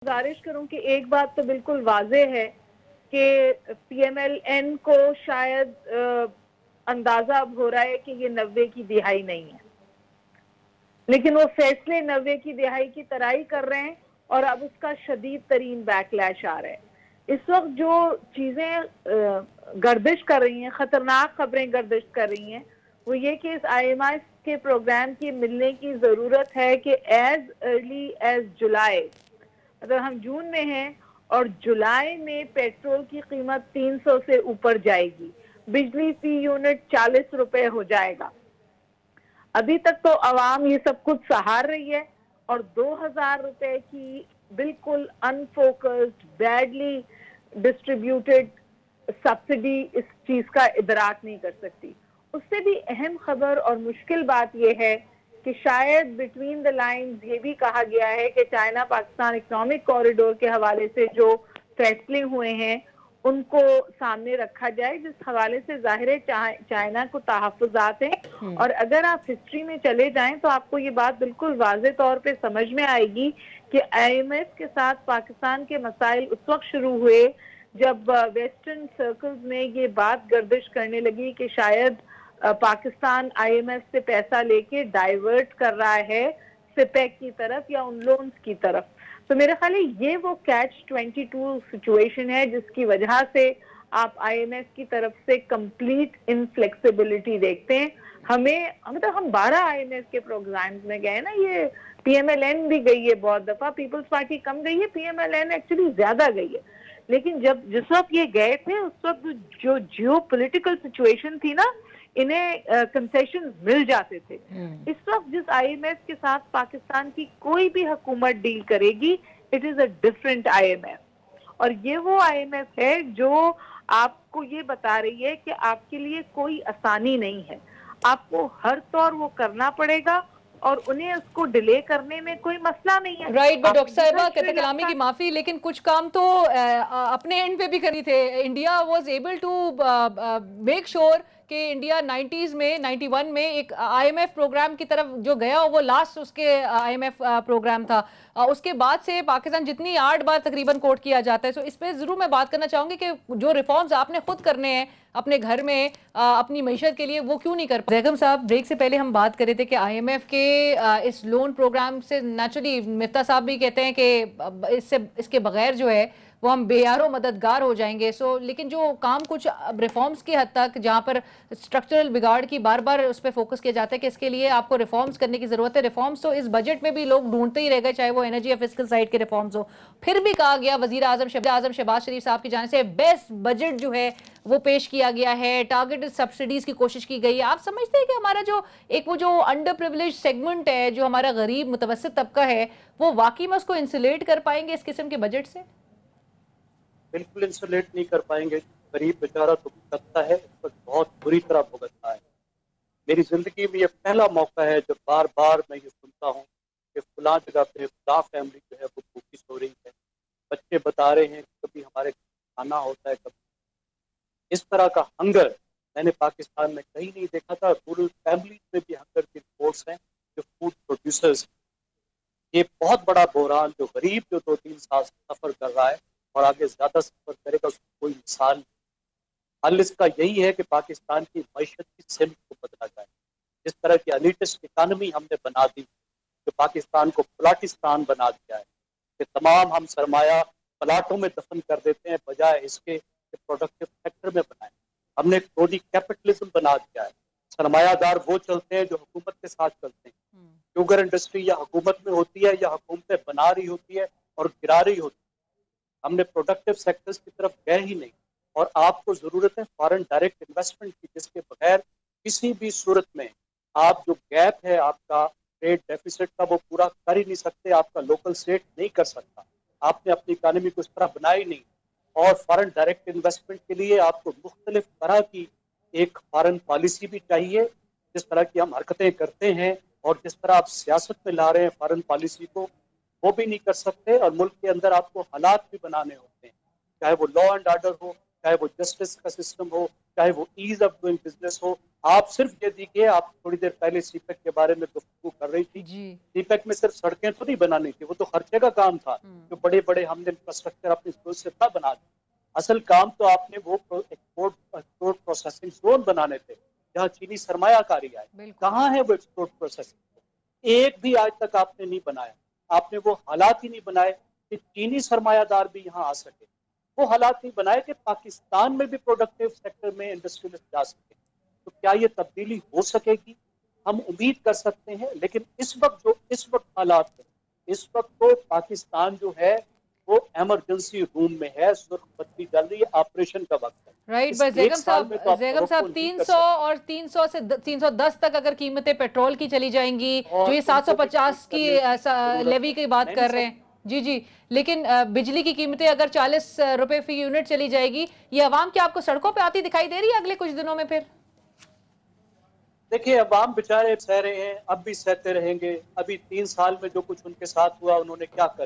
गुजारिश करूं कि एक बात तो बिल्कुल वाज़ेह है कि PMLN को शायद अंदाजा अब हो रहा है कि ये 90 की दिहाई नहीं है, लेकिन वो फैसले 90 की दिहाई की तरह ही कर रहे हैं और अब उसका शदीद तरीन बैकलैश आ रहा है। इस वक्त जो चीज़ें गर्दिश कर रही हैं, ख़तरनाक खबरें गर्दिश कर रही हैं, वो ये कि इस IMF के प्रोग्राम की मिलने की ज़रूरत है कि एज अर्ली एज जुलाई, अगर हम जून में हैं और जुलाई में पेट्रोल की कीमत 300 से ऊपर जाएगी, बिजली फी यूनिट 40 रुपए हो जाएगा। अभी तक तो आवाम ये सब कुछ सहार रही है और 2000 रुपए की बिल्कुल अनफोकस्ड, बैडली डिस्ट्रीब्यूटेड सब्सिडी इस चीज का इदराक नहीं कर सकती। उससे भी अहम खबर और मुश्किल बात यह है कि शायद बिटवीन द लाइन्स ये भी कहा गया है कि चाइना पाकिस्तान इकोनॉमिक कॉरिडोर के हवाले से जो फैसले हुए हैं उनको सामने रखा जाए, जिस हवाले से जाहिर है चाइना को तहफ़्फ़ुज़ात हैं। और अगर आप हिस्ट्री में चले जाएं तो आपको ये बात बिल्कुल वाज़े तौर पे समझ में आएगी कि IMF के साथ पाकिस्तान के मसाइल उस वक्त शुरू हुए जब वेस्टर्न सर्कल्स में ये बात गर्दिश करने लगी कि शायद पाकिस्तान IMF से पैसा लेके डाइवर्ट कर रहा है सिपेक की तरफ या उन लोन्स की तरफ। तो मेरे ख्याल है ये वो catch-22 सिचुएशन है जिसकी वजह से आप IMF की तरफ से कंप्लीट इनफ्लेक्सिबिलिटी देखते हैं। हमें मतलब हम 12 IMF के प्रोग्राम्स में गए ना, ये PMLN भी गई है बहुत दफा, पीपल्स पार्टी कम गई है, PMLN एक्चुअली ज्यादा गई है। लेकिन जब जिस वक्त ये गए थे उस वक्त जो जियो पोलिटिकल सिचुएशन थी ना, इन्हें कंसेशन मिल जाते थे। इस वक्त जिस IMF के साथ पाकिस्तान की कोई भी हुकूमत डील करेगी, it is a different IMF। और ये वो IMF है जो आपको ये बता रही है कि आपके लिए कोई आसानी नहीं है, आपको हर तौर वो करना पड़ेगा और उन्हें उसको डिले करने में कोई मसला नहीं है। राइट, बट डॉक्टर साहिबा कतई कलामी की माफी, लेकिन कुछ काम तो अपने एंड पे भी करी थे। India was able to make sure कि इंडिया 90s में 91 में एक IMF प्रोग्राम की तरफ जो गया वो लास्ट उसके IMF प्रोग्राम था। उसके बाद से पाकिस्तान जितनी 8 बार तकरीबन कोट किया जाता है। सो इस पर जरूर मैं बात करना चाहूंगी कि जो रिफॉर्म्स आपने खुद करने हैं अपने घर में अपनी मईशत के लिए, वो क्यों नहीं कर पाए? बेगम साहब, ब्रेक से पहले हम बात कर रहे थे कि IMF के इस लोन प्रोग्राम से नेचुरली मिफ्ता साहब भी कहते हैं कि इसके बगैर जो है वो हम बेयारो मददगार हो जाएंगे। सो लेकिन जो काम कुछ रिफॉर्म्स की हद तक जहां पर स्ट्रक्चरल बिगाड़ की बार बार उस पर फोकस किया जाता है कि इसके लिए आपको रिफॉर्म्स करने की जरूरत है। रिफॉर्म्स तो इस बजट में भी लोग ढूंढते ही रह गए, चाहे वो एनर्जी या फिस्कल साइड के रिफॉर्म्स हो। फिर भी कहा गया वजीर आजम शहबाज शरीफ साहब की जाने से बेस्ट बजट जो है वो पेश किया गया है, टारगेटेड सब्सिडीज की कोशिश की गई है। आप समझते हैं कि हमारा जो वो जो अंडर प्रिविलेज सेगमेंट है, जो हमारा गरीब मुतवस्सित तबका है, वो वाकई में उसको इंसुलेट कर पाएंगे इस किस्म के बजट से? बिल्कुल इंसुलेट नहीं कर पाएंगे। गरीब बेचारा तो भुगतता है, इस पर बहुत बुरी तरह भुगतता है। मेरी जिंदगी में ये पहला मौका है जब बार बार मैं ये सुनता हूँ कि फलां जगह पे फलां फैमिली जो है वो भूखी सो रही है। बच्चे बता रहे हैं कि कभी हमारे खाना होता है, कभी इस तरह का हंगर मैंने पाकिस्तान में कहीं नहीं देखा था। रूरल फैमिलीज में भी हंगर की रिपोर्ट्स हैं, जो फूड प्रोड्यूसर्स। ये बहुत बड़ा बहरान, जो गरीब जो 2-3 साल सफर कर रहा है और आगे ज्यादा सफर करेगा, उसकी कोई मिसाल नहीं। हल इसका यही है कि पाकिस्तान की मईशत की सिमत को बदला जाए। जिस तरह की एलिटिस्ट इकानमी हमने बना दी, जो पाकिस्तान को प्लाटिस्तान बना दिया है कि तमाम हम सरमाया प्लाटों में दफन कर देते हैं बजाय इसके प्रोडक्टिव सेक्टर में बनाए। हमने क्रोनी कैपिटलिज्म बना दिया है। सरमायादार वो चलते हैं जो हुकूमत के साथ चलते हैं। शुगर इंडस्ट्री या हुकूमत में होती है या हुकूमतें बना रही होती है और गिरा रही होती है। हमने प्रोडक्टिव सेक्टर्स की तरफ गए ही नहीं। और आपको जरूरत है फॉरेन डायरेक्ट इन्वेस्टमेंट की, जिसके बगैर किसी भी सूरत में आप जो गैप है आपका ट्रेड डेफिसिट का, वो पूरा कर ही नहीं सकते। आपका लोकल स्टेट नहीं कर सकता। आपने अपनी इकानमी को इस तरह बनाई नहीं। और फॉरेन डायरेक्ट इन्वेस्टमेंट के लिए आपको मुख्तलिफ तरह की एक फॉरेन पॉलिसी भी चाहिए। जिस तरह की हम हरकतें करते हैं और जिस तरह आप सियासत में ला रहे हैं फॉरेन पॉलिसी को, वो भी नहीं कर सकते। और मुल्क के अंदर आपको हालात भी बनाने होते हैं, चाहे वो लॉ एंड ऑर्डर हो, चाहे वो जस्टिस का सिस्टम हो, चाहे वो ईज ऑफ डूइंग बिजनेस हो। आप सिर्फ ये देखिए, आप थोड़ी देर पहले सीपेक के बारे में गुफ्तगू कर रही थी। जी सीपेक में सिर्फ सड़कें तो नहीं बनानी थी, वो तो खर्चे का काम था। जो बड़े बड़े हमने इंफ्रास्ट्रक्चर अपनी सोच से था बना दिया। असल काम तो आपने वो एक्सपोर्ट प्रोसेसिंग जोन बनाने थे, जहाँ चीनी सरमायाकारी आए। बिल्कुल। कहाँ है वो एक्सपोर्ट प्रोसेसिंग? एक भी आज तक आपने नहीं बनाया। आपने वो हालात ही नहीं बनाए कि चीनी सरमायादार भी यहाँ आ सके। वो हालात नहीं बनाए कि पाकिस्तान में भी प्रोडक्टिव सेक्टर में इंडस्ट्रियलिस्ट जा सके। तो क्या ये तब्दीली हो सकेगी? हम उम्मीद कर सकते हैं, लेकिन इस वक्त हालात है, इस वक्त तो पाकिस्तान जो है वो एमरजेंसी रूम में है, सुर्ख बत्ती जल रही है, ऑपरेशन का वक्त है। राइट। इस बस एक साल में तो आप जेगम साहब तवक्कुल नहीं कर 300 सकते। और 300 से 310 तक अगर कीमतें पेट्रोल की चली जाएंगी, और जो ये उनको भी 750 ठीक की करने की जरूरत लेवी है। की बात नहीं, कर नहीं रहे सब हैं। जी जी, लेकिन बिजली की कीमतें अगर 40 रुपए फी यूनिट चली जाएगी, ये अवाम क्या आपको सड़कों पे आती दिखाई दे रही है अगले कुछ दिनों में फिर? देखिए, अवाम बेचारे सह रहे हैं, अब भी सहते रहेंगे। अभी 3 साल में जो कुछ उनके साथ हुआ, उन्होंने क्या कर